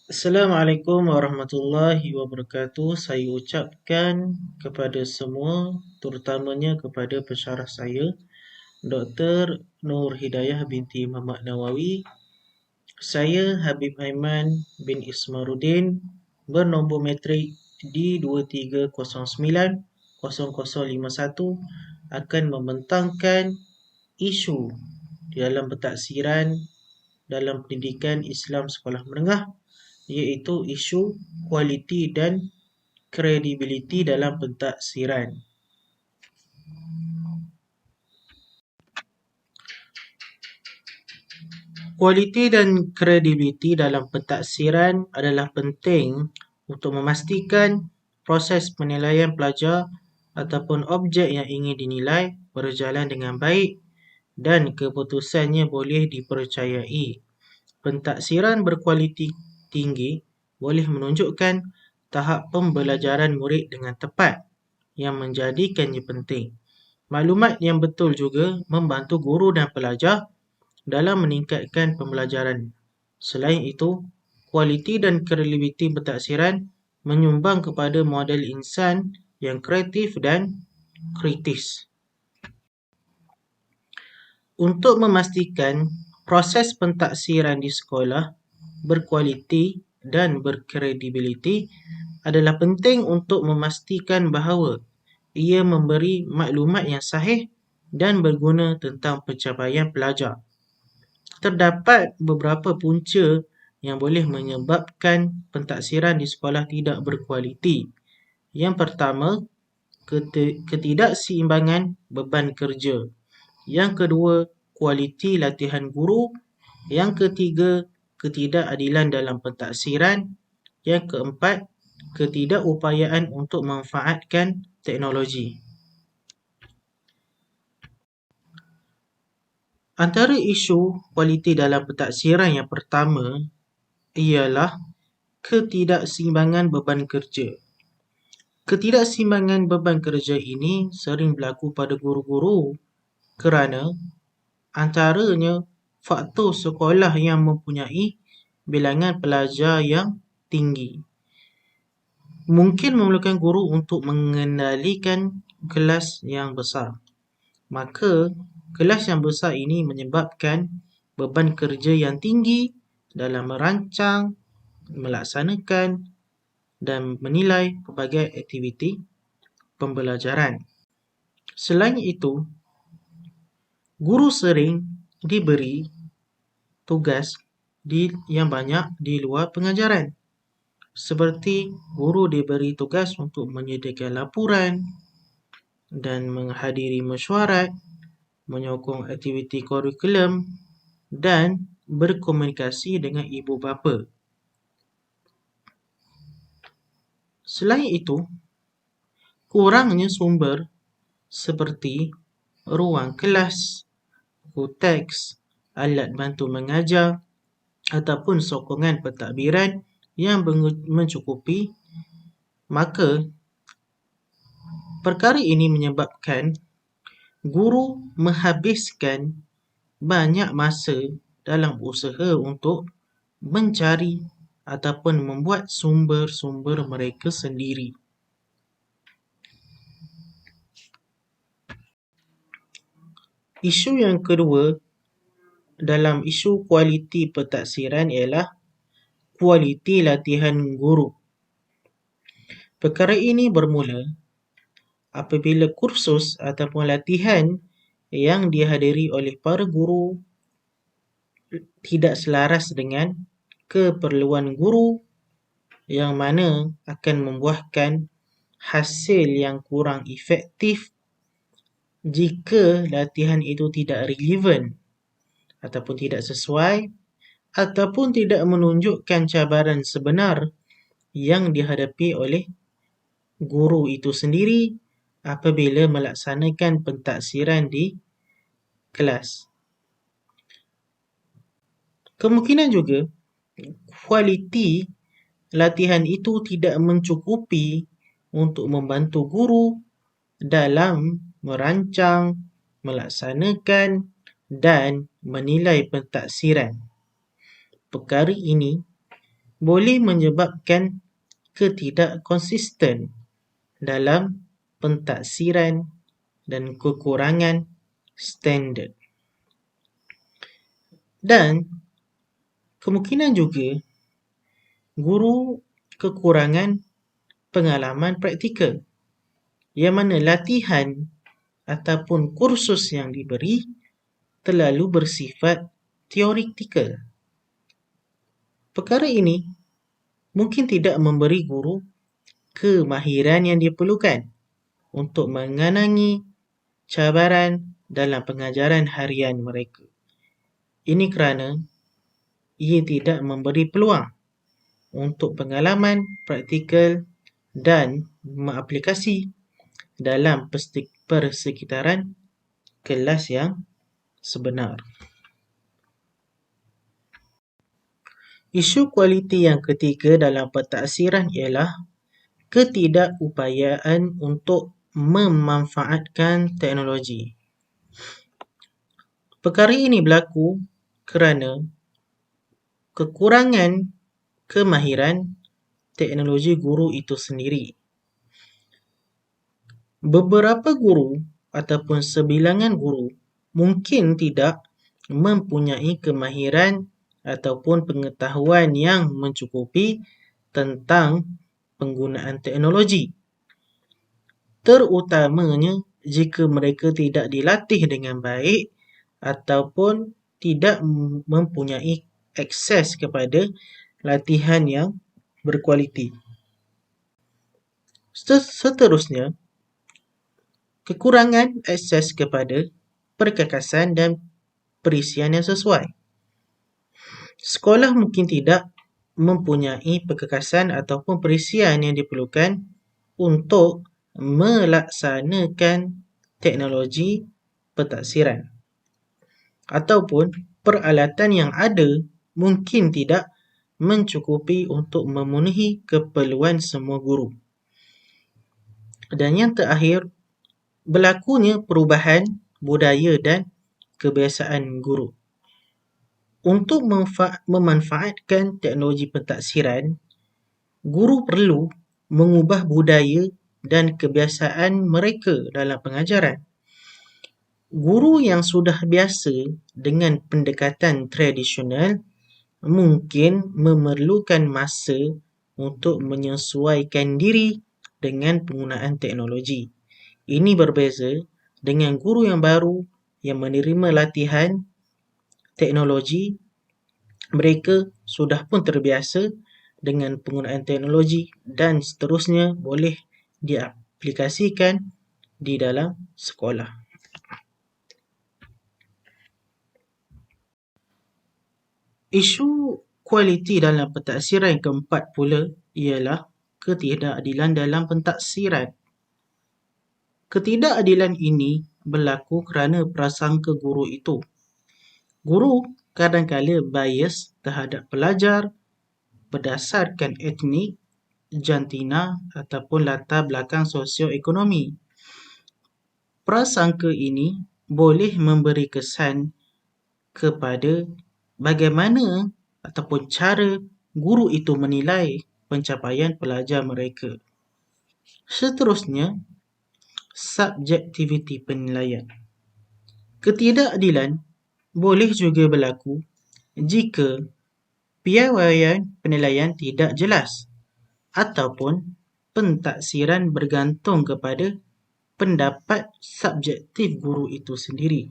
Assalamualaikum warahmatullahi wabarakatuh. Saya ucapkan kepada semua, terutamanya kepada pensyarah saya, Dr. Nur Hidayah binti Muhammad Nawawi. Saya Habib Aiman bin Ismaruddin, bernombor matrik D23090051, akan membentangkan isu di dalam pentaksiran dalam pendidikan Islam sekolah menengah, iaitu isu kualiti dan kredibiliti dalam pentaksiran. Kualiti dan kredibiliti dalam pentaksiran adalah penting untuk memastikan proses penilaian pelajar ataupun objek yang ingin dinilai berjalan dengan baik dan keputusannya boleh dipercayai. Pentaksiran berkualiti tinggi boleh menunjukkan tahap pembelajaran murid dengan tepat, yang menjadikannya penting. Maklumat yang betul juga membantu guru dan pelajar dalam meningkatkan pembelajaran. Selain itu, kualiti dan kredibiliti pentaksiran menyumbang kepada model insan yang kreatif dan kritis. Untuk memastikan proses pentaksiran di sekolah berkualiti dan berkredibiliti, adalah penting untuk memastikan bahawa ia memberi maklumat yang sahih dan berguna tentang pencapaian pelajar. Terdapat beberapa punca yang boleh menyebabkan pentaksiran di sekolah tidak berkualiti. Yang pertama, ketidakseimbangan beban kerja. Yang kedua, kualiti latihan guru. Yang ketiga, ketidakadilan dalam pentaksiran. Yang keempat, ketidakupayaan untuk memanfaatkan teknologi. Antara isu kualiti dalam pentaksiran yang pertama ialah ketidakseimbangan beban kerja. Ketidakseimbangan beban kerja ini sering berlaku pada guru-guru kerana antaranya faktor sekolah yang mempunyai bilangan pelajar yang tinggi. Mungkin memerlukan guru untuk mengendalikan kelas yang besar. Maka, kelas yang besar ini menyebabkan beban kerja yang tinggi dalam merancang, melaksanakan dan menilai pelbagai aktiviti pembelajaran. Selain itu, guru sering diberi tugas yang banyak di luar pengajaran. Seperti guru diberi tugas untuk menyediakan laporan dan menghadiri mesyuarat, menyokong aktiviti kurikulum dan berkomunikasi dengan ibu bapa. Selain itu, kurangnya sumber seperti ruang kelas, buku teks, alat bantu mengajar ataupun sokongan pentadbiran yang mencukupi, maka perkara ini menyebabkan guru menghabiskan banyak masa dalam usaha untuk mencari ataupun membuat sumber-sumber mereka sendiri. Isu yang kedua dalam isu kualiti pentaksiran ialah kualiti latihan guru. Perkara ini bermula apabila kursus ataupun latihan yang dihadiri oleh para guru tidak selaras dengan keperluan guru, yang mana akan membuahkan hasil yang kurang efektif jika latihan itu tidak relevan ataupun tidak sesuai ataupun tidak menunjukkan cabaran sebenar yang dihadapi oleh guru itu sendiri apabila melaksanakan pentaksiran di kelas. Kemungkinan juga kualiti latihan itu tidak mencukupi untuk membantu guru dalam merancang, melaksanakan dan menilai pentaksiran. Perkara ini boleh menyebabkan ketidakkonsisten dalam pentaksiran dan kekurangan standard. Dan kemungkinan juga guru kekurangan pengalaman praktikal, yang mana latihan ataupun kursus yang diberi terlalu bersifat teoretikal. Perkara ini mungkin tidak memberi guru kemahiran yang diperlukan untuk mengenangi cabaran dalam pengajaran harian mereka. Ini kerana ia tidak memberi peluang untuk pengalaman praktikal dan mengaplikasi dalam persekitaran kelas yang sebenar. Isu kualiti yang ketiga dalam pentaksiran ialah ketidakupayaan untuk memanfaatkan teknologi. Perkara ini berlaku kerana kekurangan kemahiran teknologi guru itu sendiri. Beberapa guru ataupun sebilangan guru mungkin tidak mempunyai kemahiran ataupun pengetahuan yang mencukupi tentang penggunaan teknologi, terutamanya jika mereka tidak dilatih dengan baik ataupun tidak mempunyai akses kepada latihan yang berkualiti. Seterusnya, kekurangan akses kepada perkakasan dan perisian yang sesuai. Sekolah mungkin tidak mempunyai perkakasan ataupun perisian yang diperlukan untuk melaksanakan teknologi pentaksiran, ataupun peralatan yang ada mungkin tidak mencukupi untuk memenuhi keperluan semua guru. Dan yang terakhir, berlakunya perubahan budaya dan kebiasaan guru. Untuk memanfaatkan teknologi pentaksiran, guru perlu mengubah budaya dan kebiasaan mereka dalam pengajaran. Guru yang sudah biasa dengan pendekatan tradisional mungkin memerlukan masa untuk menyesuaikan diri dengan penggunaan teknologi. Ini berbeza dengan guru yang baru yang menerima latihan teknologi. Mereka sudah pun terbiasa dengan penggunaan teknologi dan seterusnya boleh diaplikasikan di dalam sekolah. Isu kualiti dalam pentaksiran yang keempat pula ialah ketidakadilan dalam pentaksiran. Ketidakadilan ini berlaku kerana prasangka guru itu. Guru kadang-kala bias terhadap pelajar berdasarkan etnik, jantina ataupun latar belakang sosioekonomi. Prasangka ini boleh memberi kesan kepada bagaimana ataupun cara guru itu menilai pencapaian pelajar mereka. Seterusnya, subjektiviti penilaian. Ketidakadilan boleh juga berlaku jika piawaian penilaian tidak jelas ataupun pentaksiran bergantung kepada pendapat subjektif guru itu sendiri.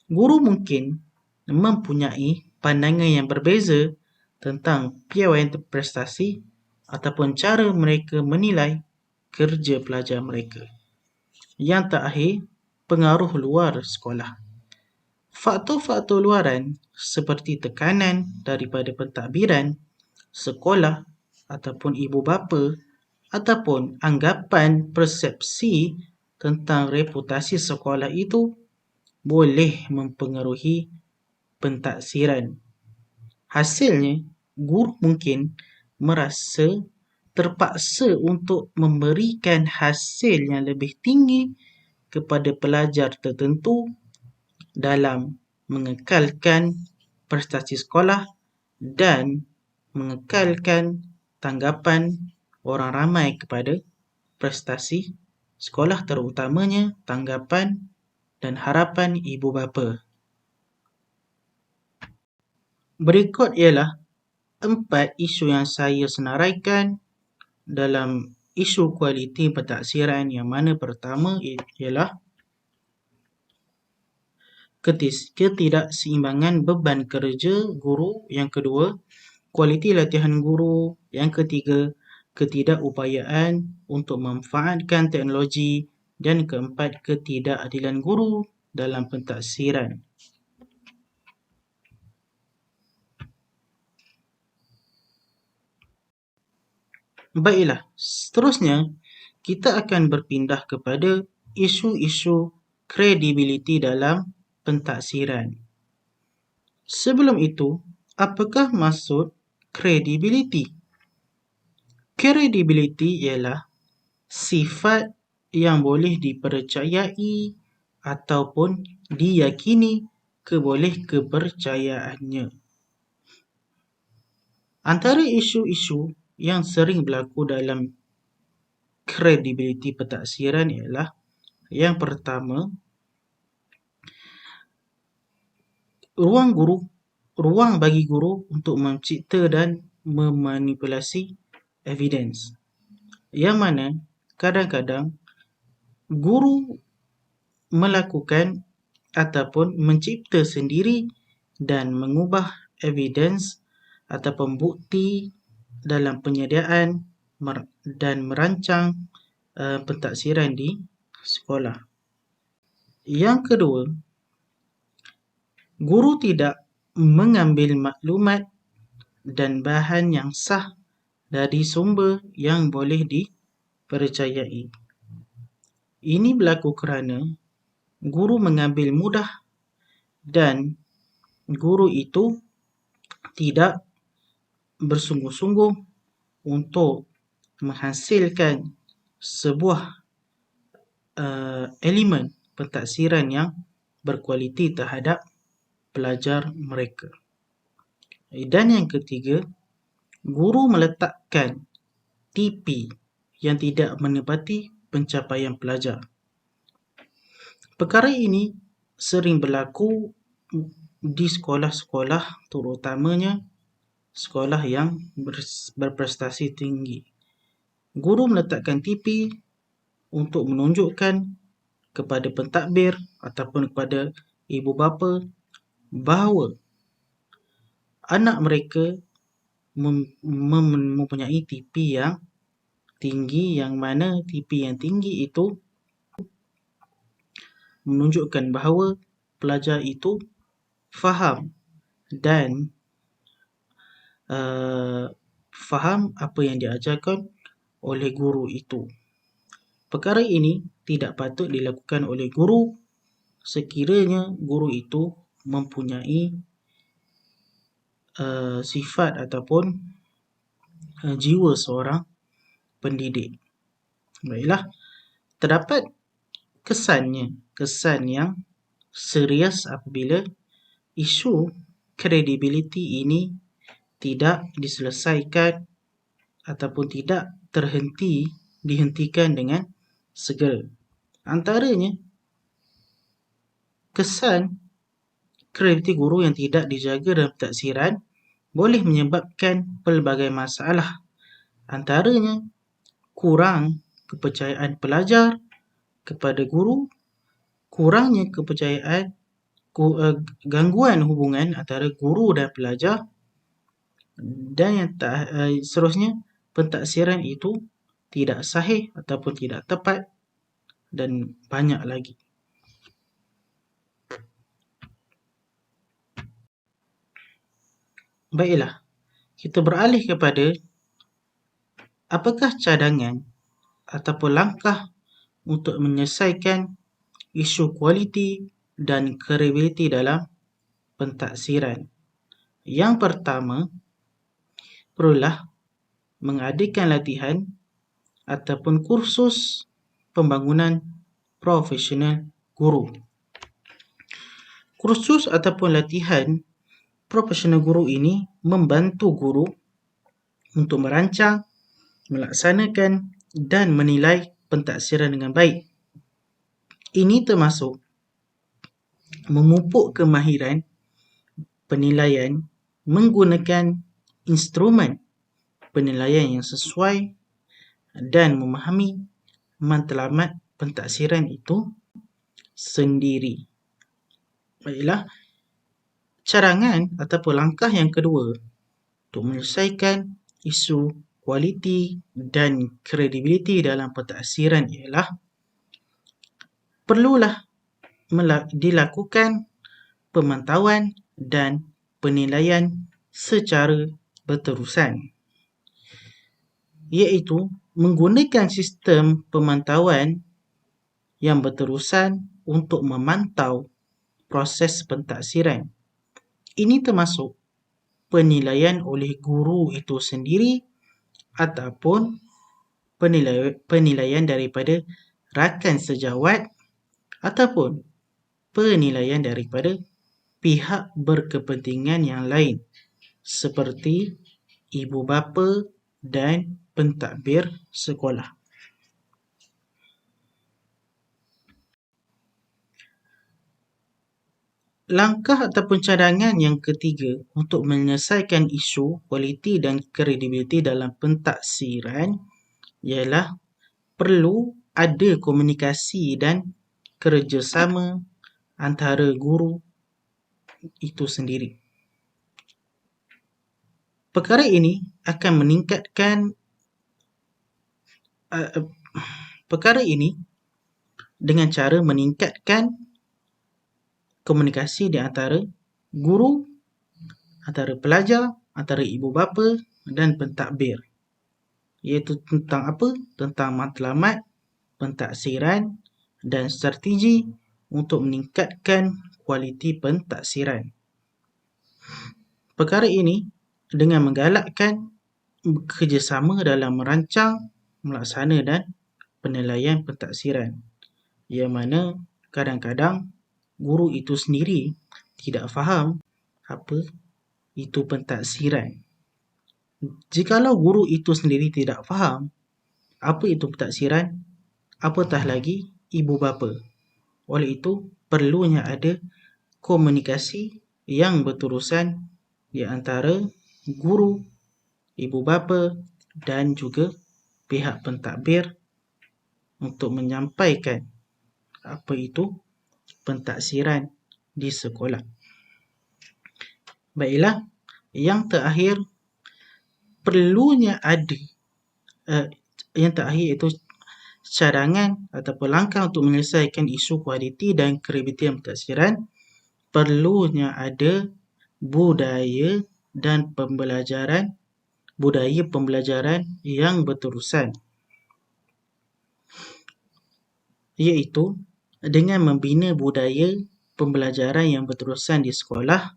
Guru mungkin mempunyai pandangan yang berbeza tentang piawaian prestasi ataupun cara mereka menilai kerja pelajar mereka. Yang terakhir, pengaruh luar sekolah. Faktor-faktor luaran seperti tekanan daripada pentadbiran, sekolah ataupun ibu bapa ataupun anggapan persepsi tentang reputasi sekolah itu boleh mempengaruhi pentaksiran. Hasilnya, guru mungkin merasa terpaksa untuk memberikan hasil yang lebih tinggi kepada pelajar tertentu dalam mengekalkan prestasi sekolah dan mengekalkan tanggapan orang ramai kepada prestasi sekolah, terutamanya tanggapan dan harapan ibu bapa. Berikut ialah 4 isu yang saya senaraikan dalam isu kualiti pentaksiran, yang mana pertama ialah ketidakseimbangan beban kerja guru, yang kedua kualiti latihan guru, yang ketiga ketidakupayaan untuk memanfaatkan teknologi, dan keempat ketidakadilan guru dalam pentaksiran. Baiklah, seterusnya kita akan berpindah kepada isu-isu kredibiliti dalam pentaksiran. Sebelum itu, apakah maksud kredibiliti? Kredibiliti ialah sifat yang boleh dipercayai ataupun diyakini kepercayaannya. Antara isu-isu yang sering berlaku dalam kredibiliti pentaksiran ialah, yang pertama, ruang bagi guru untuk mencipta dan memanipulasi evidence, yang mana kadang-kadang guru melakukan ataupun mencipta sendiri dan mengubah evidence ataupun bukti dalam penyediaan dan merancang pentaksiran di sekolah. Yang kedua, guru tidak mengambil maklumat dan bahan yang sah dari sumber yang boleh dipercayai. Ini berlaku kerana guru mengambil mudah dan guru itu tidak bersungguh-sungguh untuk menghasilkan sebuah elemen pentaksiran yang berkualiti terhadap pelajar mereka. Dan yang ketiga, guru meletakkan TP yang tidak menepati pencapaian pelajar. Perkara ini sering berlaku di sekolah-sekolah, terutamanya sekolah yang berprestasi tinggi. Guru meletakkan TP untuk menunjukkan kepada pentadbir ataupun kepada ibu bapa bahawa anak mereka mempunyai TP yang tinggi, yang mana TP yang tinggi itu menunjukkan bahawa pelajar itu faham dan faham apa yang diajarkan oleh guru itu. Perkara ini tidak patut dilakukan oleh guru sekiranya guru itu mempunyai sifat ataupun jiwa seorang pendidik. Baiklah, terdapat kesan yang serius apabila isu kredibiliti ini tidak diselesaikan ataupun tidak dihentikan dengan segera. Antaranya, kesan kredibiliti guru yang tidak dijaga dalam pentaksiran boleh menyebabkan pelbagai masalah. Antaranya, kurang kepercayaan pelajar kepada guru, kurangnya kepercayaan, gangguan hubungan antara guru dan pelajar, dan yang seterusnya, pentaksiran itu tidak sahih ataupun tidak tepat, dan banyak lagi. Baiklah, kita beralih kepada apakah cadangan ataupun langkah untuk menyelesaikan isu kualiti dan kredibiliti dalam pentaksiran. Yang pertama, perlulah mengadakan latihan ataupun kursus pembangunan profesional guru. Kursus ataupun latihan profesional guru ini membantu guru untuk merancang, melaksanakan dan menilai pentaksiran dengan baik. Ini termasuk memupuk kemahiran penilaian menggunakan instrumen penilaian yang sesuai dan memahami matlamat pentaksiran itu sendiri. Baiklah, cadangan ataupun langkah yang kedua untuk menyelesaikan isu kualiti dan kredibiliti dalam pentaksiran ialah perlulah dilakukan pemantauan dan penilaian secara berterusan, iaitu menggunakan sistem pemantauan yang berterusan untuk memantau proses pentaksiran. Ini termasuk penilaian oleh guru itu sendiri ataupun penilaian daripada rakan sejawat ataupun penilaian daripada pihak berkepentingan yang lain seperti ibu bapa dan pentadbir sekolah. Langkah ataupun cadangan yang ketiga untuk menyelesaikan isu kualiti dan kredibiliti dalam pentaksiran ialah perlu ada komunikasi dan kerjasama antara guru itu sendiri. Perkara ini akan meningkatkan dengan cara meningkatkan komunikasi di antara guru, antara pelajar, antara ibu bapa dan pentadbir. Iaitu tentang apa? Tentang matlamat pentaksiran dan strategi untuk meningkatkan kualiti pentaksiran. Perkara ini dengan menggalakkan kerjasama dalam merancang, melaksana dan penilaian pentaksiran, yang mana kadang-kadang guru itu sendiri tidak faham apa itu pentaksiran. Jikalau guru itu sendiri tidak faham apa itu pentaksiran, apatah lagi ibu bapa. Oleh itu, perlunya ada komunikasi yang berterusan di antara guru, ibu bapa dan juga pihak pentadbir untuk menyampaikan apa itu pentaksiran di sekolah. Baiklah, yang terakhir perlunya ada iaitu cadangan ataupun langkah untuk menyelesaikan isu kualiti dan kredibiliti pentaksiran. Perlunya ada budaya pembelajaran yang berterusan, iaitu dengan membina budaya pembelajaran yang berterusan di sekolah,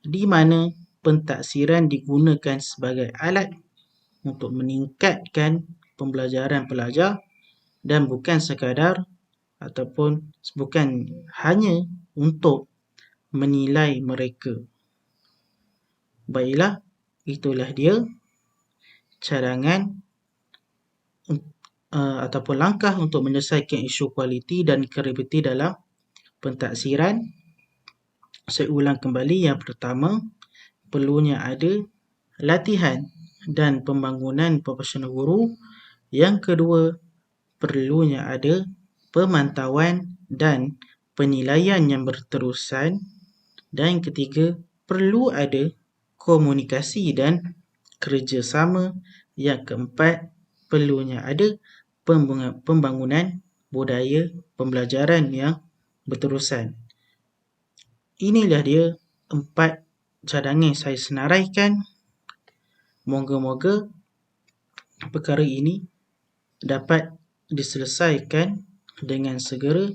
di mana pentaksiran digunakan sebagai alat untuk meningkatkan pembelajaran pelajar dan bukan hanya untuk menilai mereka. Baiklah, itulah dia cadangan ataupun langkah untuk menyelesaikan isu kualiti dan kredibiliti dalam pentaksiran. Saya ulang kembali, yang pertama, perlunya ada latihan dan pembangunan profesional guru. Yang kedua, perlunya ada pemantauan dan penilaian yang berterusan. Dan yang ketiga, perlu ada komunikasi dan kerjasama. Yang keempat, perlunya ada pembangunan budaya pembelajaran yang berterusan. Inilah dia 4 cadangan saya senaraikan. Moga-moga perkara ini dapat diselesaikan dengan segera